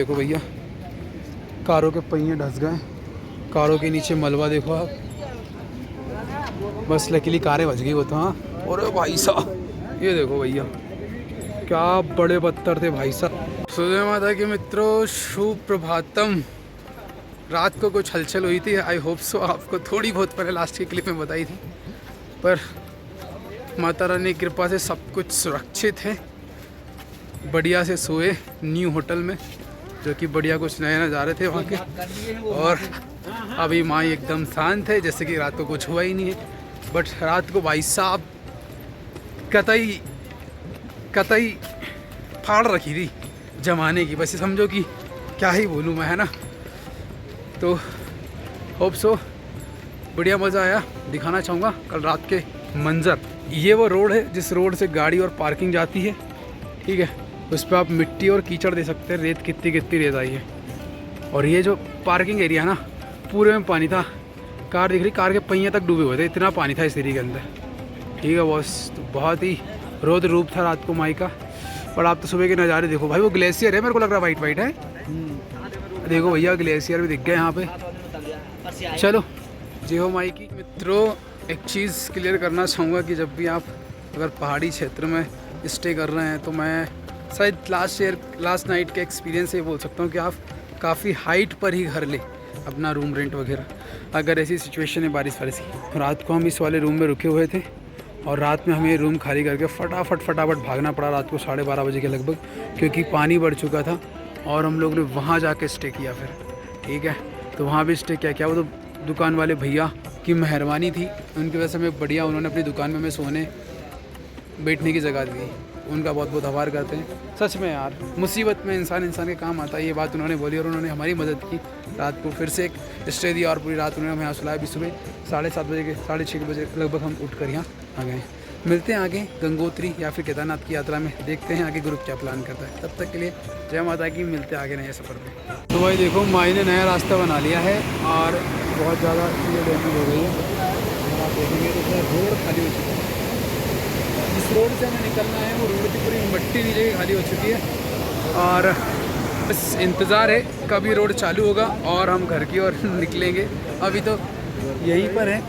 देखो भैया, कारों के पहिए धंस गए। कारों के नीचे मलबा देखो आप। बस लकीली कारें बच गई वो तो। हाँ, और भाई साहब ये देखो भैया, क्या बड़े पत्थर थे भाई साहब। सूर्य माता के मित्रों, शुभ प्रभातम। रात को कुछ हलचल हुई थी, आई होप सो आपको थोड़ी बहुत पहले लास्ट की क्लिप में बताई थी, पर माता रानी की कृपा से सब कुछ सुरक्षित है। बढ़िया से सोए न्यू होटल में, जो कि बढ़िया कुछ नए नज़ारे थे वहाँ के। और अभी माँ एकदम शांत है, जैसे कि रात को कुछ हुआ ही नहीं है। बट रात को भाई साहब कतई कतई फाड़ रखी थी जमाने की। बस समझो कि क्या ही बोलूँ मैं, है ना। तो होप सो बढ़िया मज़ा आया। दिखाना चाहूँगा कल रात के मंज़र। ये वो रोड है जिस रोड से गाड़ी और पार्किंग जाती है, ठीक है। उस पर आप मिट्टी और कीचड़ दे सकते हैं, रेत कितनी कितनी रेत आई है। और ये जो पार्किंग एरिया है ना, पूरे में पानी था। कार दिख रही, कार के पहिए तक डूबे हुए थे, इतना पानी था इस एरिया के अंदर, ठीक है बॉस। तो बहुत ही रौद्र रूप था रात को माई का। और आप तो सुबह के नज़ारे देखो भाई, वो ग्लेशियर है, मेरे को लग रहा है वाइट वाइट है। देखो भैया, ग्लेशियर भी दिख गए यहाँ पे। चलो जय हो माई की। मित्रों, एक चीज़ क्लियर करना चाहूँगा कि जब भी आप अगर पहाड़ी क्षेत्र में स्टे कर रहे हैं, तो मैं शायद लास्ट नाइट के एक्सपीरियंस से बोल सकता हूँ कि आप काफ़ी हाइट पर ही घर ले अपना रूम रेंट वगैरह, अगर ऐसी सिचुएशन है बारिश वारिश की। रात को हम इस वाले रूम में रुके हुए थे और रात में हमें रूम खाली करके फटाफट भागना पड़ा रात को 12:30 बजे के लगभग, क्योंकि पानी बढ़ चुका था। और हम लोग ने वहाँ जाके स्टे किया फिर, ठीक है। तो वहाँ भी स्टे क्या वो तो दुकान वाले भैया की मेहरबानी थी, उनकी वजह से हमें बढ़िया, उन्होंने अपनी दुकान में हमें सोने बैठने की जगह दी। उनका बहुत बहुत आभार करते हैं। सच में यार, मुसीबत में इंसान के काम आता है, ये बात उन्होंने बोली और उन्होंने हमारी मदद की। रात को फिर से एक स्टे दिया और पूरी रात उन्होंने हमें यहाँ सुलाया भी। सुबह 7:30 बजे के 6:30 बजे लगभग हम उठ कर यहाँ आ गए। मिलते हैं आगे गंगोत्री या फिर केदारनाथ की यात्रा में, देखते हैं आगे ग्रुप क्या प्लान करता है। तब तक के लिए जय माता की, मिलते हैं आगे नए सफ़र में। तो भाई देखो, माई ने नया रास्ता बना लिया है और बहुत ज़्यादा चीज़ें डैमेज हो गई है। अगर आप देखेंगे तो पूरा रोड खाली हो चुका है। जिस रोड से हमें निकलना है वो रोड की पूरी मिट्टी नीचे की खाली हो चुकी है। और बस इंतज़ार है कभी रोड चालू होगा और हम घर की ओर निकलेंगे। अभी तो यहीं पर है,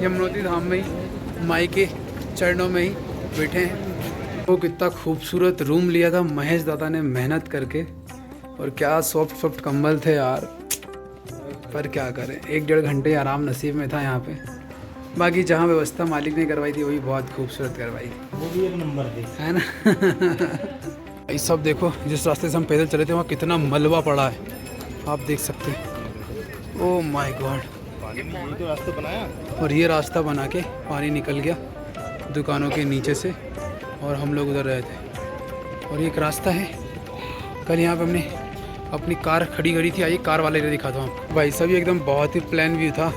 यमुनोत्री धाम में ही, माई के चरणों में ही बैठे हैं। वो कितना खूबसूरत रूम लिया था महेश दादा ने मेहनत करके, और क्या सॉफ्ट कंबल थे यार। पर क्या करें, 1-1.5 घंटे आराम नसीब में था यहाँ पे। बाकी जहाँ व्यवस्था मालिक ने करवाई थी वही बहुत खूबसूरत करवाई थी, वो भी एक नंबर थी, है ना। ये सब देखो, जिस रास्ते से हम पैदल चले थे वहाँ कितना मलबा पड़ा है, आप देख सकते हैं। ओह माय गॉड, ये तो रास्ता बनाया। और ये रास्ता बना के पानी निकल गया दुकानों के नीचे से, और हम लोग उधर रहे थे। और ये एक रास्ता है, कल यहाँ पे हमने अपनी कार खड़ी करी थी। आइए कार वाले ने दिखाता हूँ आपको। भाई साहब ये एकदम बहुत ही प्लान व्यू था।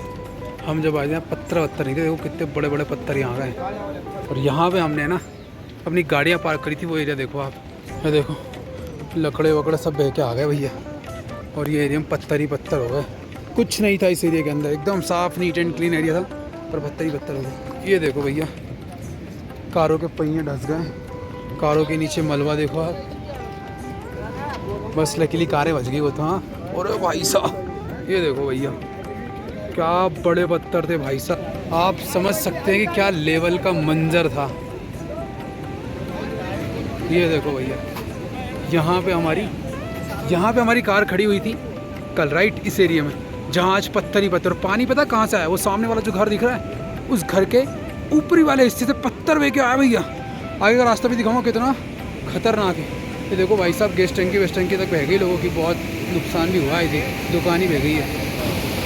हम जब आए थे पत्थर नहीं थे, देखो कितने बड़े बड़े पत्थर यहाँ गए। और यहाँ पे हमने ना अपनी गाड़ियाँ पार्क करी थी, वो एरिया देखो आप। ये देखो लकड़े वकड़े सब बह के आ गए भैया, और ये एरिया में पत्थर ही पत्थर हो गए। कुछ नहीं था इस एरिया के अंदर, एकदम साफ नीट एंड क्लीन एरिया था, पर पत्थर ही पत्थर हो गए। ये देखो भैया, कारों के पहिए धंस गए। कारों के नीचे मलबा देखो आप। बस लकीली कारें बच गई वो तो। हाँ, और भाई साहब ये देखो भैया, क्या बड़े पत्थर थे भाई साहब। आप समझ सकते हैं कि क्या लेवल का मंजर था। ये देखो भैया, यहाँ पे हमारी कार खड़ी हुई थी कल, राइट इस एरिया में, जहाँ आज पत्थर ही पत्थर। पानी पता कहाँ से आया, वो सामने वाला जो घर दिख रहा है उस घर के ऊपरी वाले हिस्से से पत्थर बह के आया भैया। आगे का रास्ता भी दिखाऊंगा कितना खतरनाक है। ये देखो भाई साहब, गैस टंकी तक बह गई, लोगों की बहुत नुकसान भी हुआ है, थी दुकान ही बह गई है।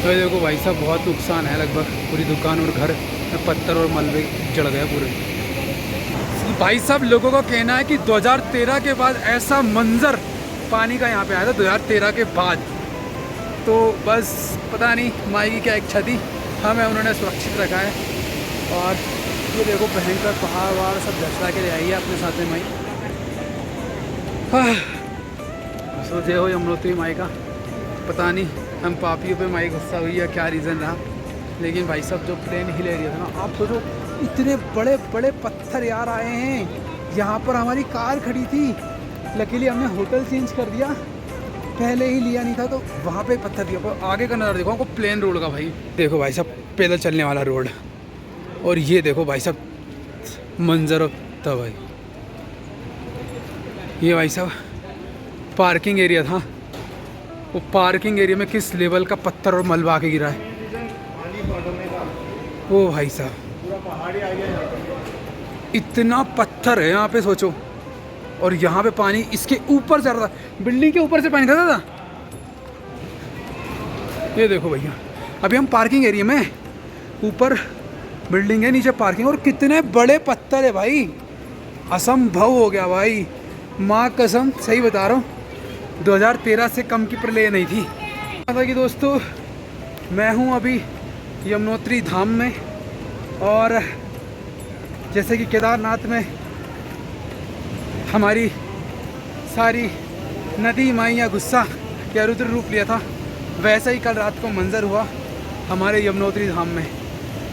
तो ये देखो भाई साहब, बहुत नुकसान है, लगभग पूरी दुकान और घर में पत्थर और मलबे चढ़ गए पूरे। भाई साहब लोगों का कहना है कि 2013 के बाद ऐसा मंजर पानी का यहाँ पे आया था, 2013 के बाद। तो बस पता नहीं माई की क्या इच्छा थी, हमें उन्होंने सुरक्षित रखा है। और ये देखो भयंकर पहाड़ वहाड़ सब दर्शा के ले आई है अपने साथ में माई। सोचे हो यमुनोत्री माई का, पता नहीं हम पापियों पे माई गुस्सा हुई है, क्या रीज़न रहा। लेकिन भाई साहब जो प्लेन हिल एरिया था ना, आप सोचो इतने बड़े बड़े पत्थर यार आए हैं। यहाँ पर हमारी कार खड़ी थी, लकीली हमने होटल चेंज कर दिया पहले ही लिया नहीं था तो वहाँ पे पत्थर दिया। पर आगे का नज़ारा देखो आपको, प्लेन रोड का भाई। देखो भाई साहब पैदल चलने वाला रोड, और ये देखो भाई साहब मंजर था भाई। ये भाई साहब पार्किंग एरिया था, वो पार्किंग एरिया में किस लेवल का पत्थर और मलबा के गिरा है वो भाई साहब। इतना पत्थर है यहाँ पे सोचो, और यहाँ पे पानी इसके ऊपर से आ रहा था, बिल्डिंग के ऊपर से पानी था दादा। ये देखो भैया अभी हम पार्किंग एरिया में, ऊपर बिल्डिंग है, नीचे पार्किंग, और कितने बड़े पत्थर है भाई, असंभव हो गया भाई, माँ कसम सही बता रहा हूँ। 2013 से कम की प्रलय नहीं थी। मतलब कि दोस्तों मैं हूँ अभी यमुनोत्री धाम में, और जैसे कि केदारनाथ में हमारी सारी नदी माइयाँ गुस्सा या रुद्र रूप लिया था, वैसा ही कल रात को मंजर हुआ हमारे यमुनोत्री धाम में।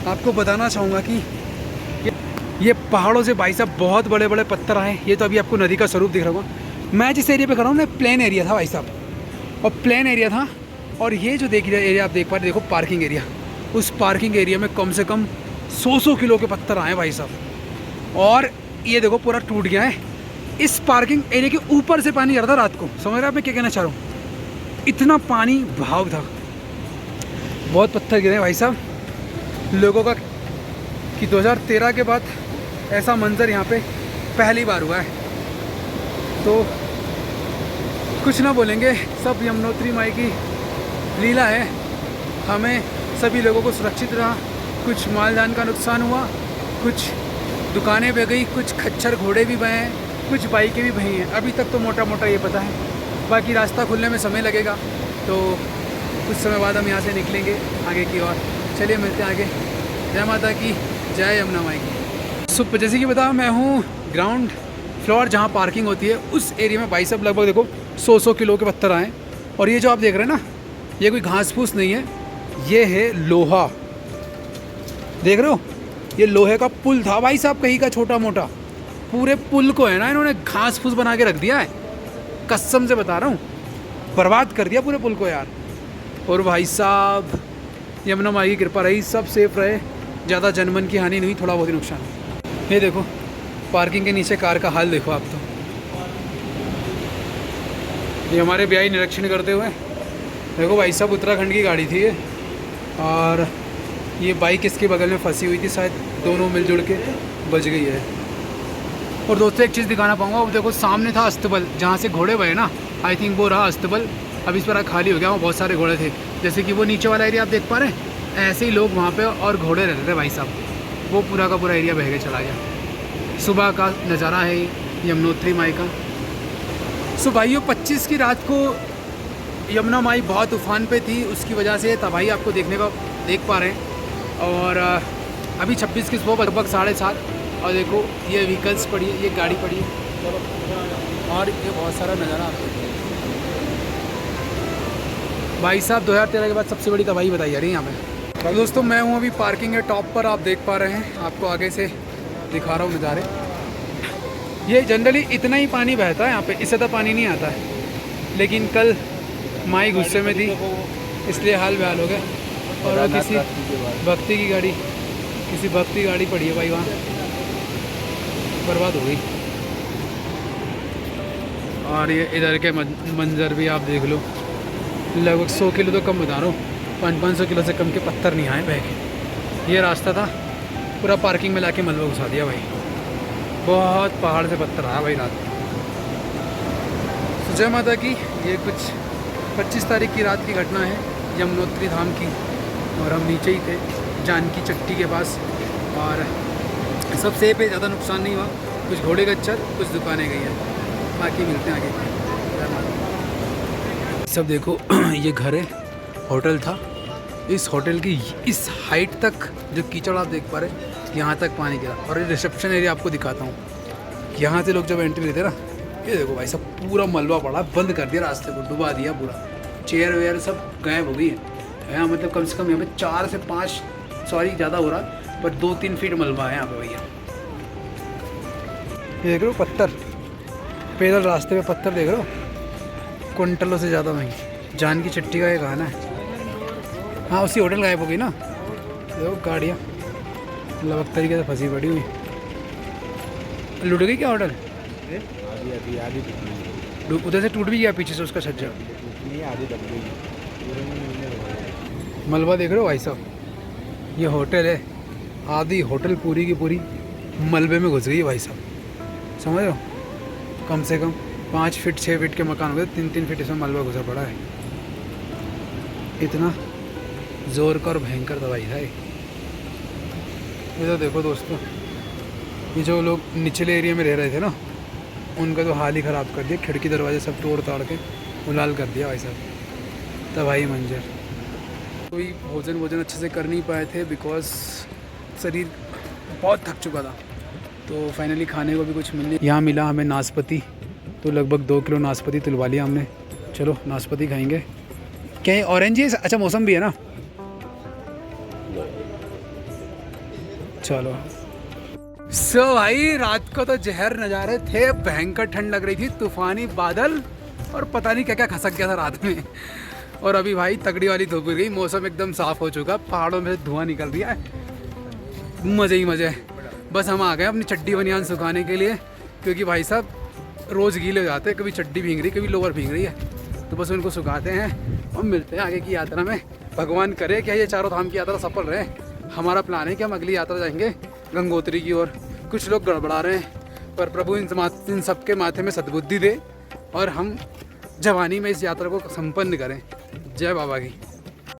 आपको बताना चाहूँगा कि ये पहाड़ों से भाई साहब बहुत बड़े बड़े पत्थर आए। ये तो अभी आपको नदी का स्वरूप दिख रहा होगा। मैं जिस एरिया पे खड़ा हूँ ना, प्लेन एरिया था भाई साहब, और प्लेन एरिया था, और ये जो देख रहे एरिया आप देख पा रहे, देखो पार्किंग एरिया, उस पार्किंग एरिया में कम से कम 100 किलो के पत्थर आए भाई साहब, और ये देखो पूरा टूट गया है। इस पार्किंग एरिया के ऊपर से पानी आ रहा था रात को, समझ रहे हैं आप मैं क्या कहना चाह रहा हूँ, इतना पानी भाव था, बहुत पत्थर गिरे भाई साहब। लोगों का कि 2013 के बाद ऐसा मंजर यहाँ पे पहली बार हुआ है, तो कुछ ना बोलेंगे, सब यमुनोत्री माई की लीला है। हमें सभी लोगों को सुरक्षित रहा, कुछ माल जान का नुकसान हुआ, कुछ दुकानें बह गई, कुछ खच्चर घोड़े भी बहे हैं, कुछ बाइकें भी बही हैं। अभी तक तो मोटा मोटा ये पता है, बाकी रास्ता खुलने में समय लगेगा, तो कुछ समय बाद हम यहाँ से निकलेंगे आगे की ओर। चलिए मिलते हैं आगे। जय माता की, जय यमुना माई की। जैसे कि बताया, मैं हूँ ग्राउंड फ्लोर जहाँ पार्किंग होती है, उस एरिया में भाई साहब लगभग देखो 100 किलो के पत्थर आए। और ये जो आप देख रहे हैं ना, ये कोई घास फूस नहीं है, ये है लोहा, देख रहे हो, ये लोहे का पुल था भाई साहब, कहीं का छोटा मोटा, पूरे पुल को है ना इन्होंने घास फूस बना के रख दिया है, कसम से बता रहा हूँ, बर्बाद कर दिया पूरे पुल को यार। और भाई साहब यमुना माई की कृपा रही, सब सेफ रहे, ज़्यादा जनमन की हानि नहीं, थोड़ा बहुत ही नुकसान। ये देखो पार्किंग के नीचे कार का हाल देखो आप, तो ये हमारे ब्याही निरीक्षण करते हुए, देखो भाई साहब उत्तराखंड की गाड़ी थी ये, और ये बाइक इसके बगल में फंसी हुई थी शायद, दोनों मिलजुल के बच गई है। और दोस्तों एक चीज़ दिखाना पाऊँगा, वो देखो सामने था अस्तबल, जहाँ से घोड़े बहे ना, आई थिंक वो रहा अस्तबल, अब इस पर खाली हो गया, वहाँ बहुत सारे घोड़े थे। जैसे कि वो नीचे वाला एरिया आप देख पा रहे हैं, ऐसे ही लोग वहाँ पे और घोड़े रहते थे भाई साहब, वो पूरा का पूरा एरिया बह के चला गया। सुबह का नज़ारा है यमुनोत्री माई का। सो भाइयों 25 की रात को यमुना माई बहुत तूफान पे थी, उसकी वजह से तबाही आपको देख पा रहे हैं। और अभी 26 की सुबह लगभग 7:30, और देखो ये व्हीकल्स पड़ी है, ये गाड़ी पड़ी है, और ये बहुत सारा नज़ारा आपको भाई साहब 2013 के बाद सबसे बड़ी तबाही बताई जा रही है यहाँ पे। तो दोस्तों मैं हूँ अभी पार्किंग के टॉप पर, आप देख पा रहे हैं, आपको आगे से दिखा रहा हूँ नज़ारे। ये जनरली इतना ही पानी बहता है यहाँ पे, इससे तो पानी नहीं आता है, लेकिन कल माई गुस्से में थी इसलिए हाल बेहाल हो गए। और वो किसी भक्ति की गाड़ी पड़ी है भाई, वहाँ बर्बाद हो गई। और ये इधर के मंजर भी आप देख लो, लगभग 100 किलो तो कम बता रहा हूँ, 500 किलो से कम के पत्थर नहीं आए बह के। ये रास्ता था, पूरा पार्किंग में लाके मलबा घुसा दिया भाई, बहुत पहाड़ से पत्थर आया भाई रात। जय माता की। ये कुछ 25 तारीख की रात की घटना है यमुनोत्री धाम की, और हम नीचे ही थे जानकी चट्टी के पास, और सब सेफ है, ज़्यादा नुकसान नहीं हुआ, कुछ घोड़े गच्चर, कुछ दुकानें गई हैं, बाकी मिलते हैं आगे। सब देखो ये घर है, होटल था, इस होटल की इस हाइट तक जो कीचड़ आप देख पा रहे हैं, यहाँ तक पानी गिरा। और ये रिसेप्शन एरिया आपको दिखाता हूँ, यहाँ से लोग जब एंट्री लेते ना, ये देखो भाई सब पूरा मलबा पड़ा, बंद कर दिया रास्ते को, डुबा दिया पूरा, चेयर वेयर सब गायब हो गई है यहाँ। मतलब कम से कम यहाँ पे 4 से 5, सॉरी ज़्यादा हो रहा है, पर 2-3 फीट मलबा है यहाँ पे भैया। ये देख रहे हो पत्थर, पैदल रास्ते पे पत्थर देख रहे हो, क्विंटलों से ज़्यादा महंगी। जान की चट्टी का ये गाना है। हाँ उसी होटल गायब हो गई ना, देखो गाड़ियाँ लगभग तरीके से फंसी पड़ी हुई। लुट गई क्या होटल? उधर से टूट भी गया पीछे से उसका छज्जा। मलबा देख रहे हो भाई साहब, ये होटल है, आधी होटल पूरी की पूरी मलबे में घुस गई है भाई साहब, समझ रहे हो? कम से कम 5 फीट 6 फीट के मकान हो गए, 3-3 फीट इसमें मलबा घुसा पड़ा है। इतना जोर का और भयंकर दवाई है ये। तो देखो दोस्तों, ये जो लोग निचले एरिया में रह रहे थे ना, उनका तो हाल ही ख़राब कर दिया। खिड़की दरवाजे सब तोड़ ताड़ के उलाल कर दिया भाई साहब। तबाही मंजर। कोई भोजन अच्छे से कर नहीं पाए थे बिकॉज शरीर बहुत थक चुका था। तो फाइनली खाने को भी कुछ मिलने यहाँ मिला हमें नाशपाती, तो लगभग 2 किलो नाशपाती तुलवा लिया हमने। चलो नाशपाती खाएंगे। क्या ये ऑरेंज ही है? अच्छा मौसम भी है ना। चलो भाई रात को तो जहर नज़ारे थे, भयंकर ठंड लग रही थी, तूफानी बादल और पता नहीं क्या क्या खसक गया था रात में। और अभी भाई तगड़ी वाली धूप गिर गई, मौसम एकदम साफ़ हो चुका, पहाड़ों में से धुआं निकल रहा है, मज़े ही मज़े। बस हम आ गए अपनी चड्डी बनियान सुखाने के लिए, क्योंकि भाई साहब रोज़ गीले हो जाते हैं, कभी चड्डी भींग रही कभी लोअर भींग रही है, तो बस उनको सुखाते हैं और मिलते हैं आगे की यात्रा में। भगवान करे क्या ये चारों धाम की यात्रा सफल रहे। हमारा प्लान है कि हम अगली यात्रा जाएंगे गंगोत्री की ओर। कुछ लोग गड़बड़ा रहे हैं, पर प्रभु इन सबके माथे में सद्बुद्धि दे और हम जवानी में इस यात्रा को संपन्न करें। जय बाबा की।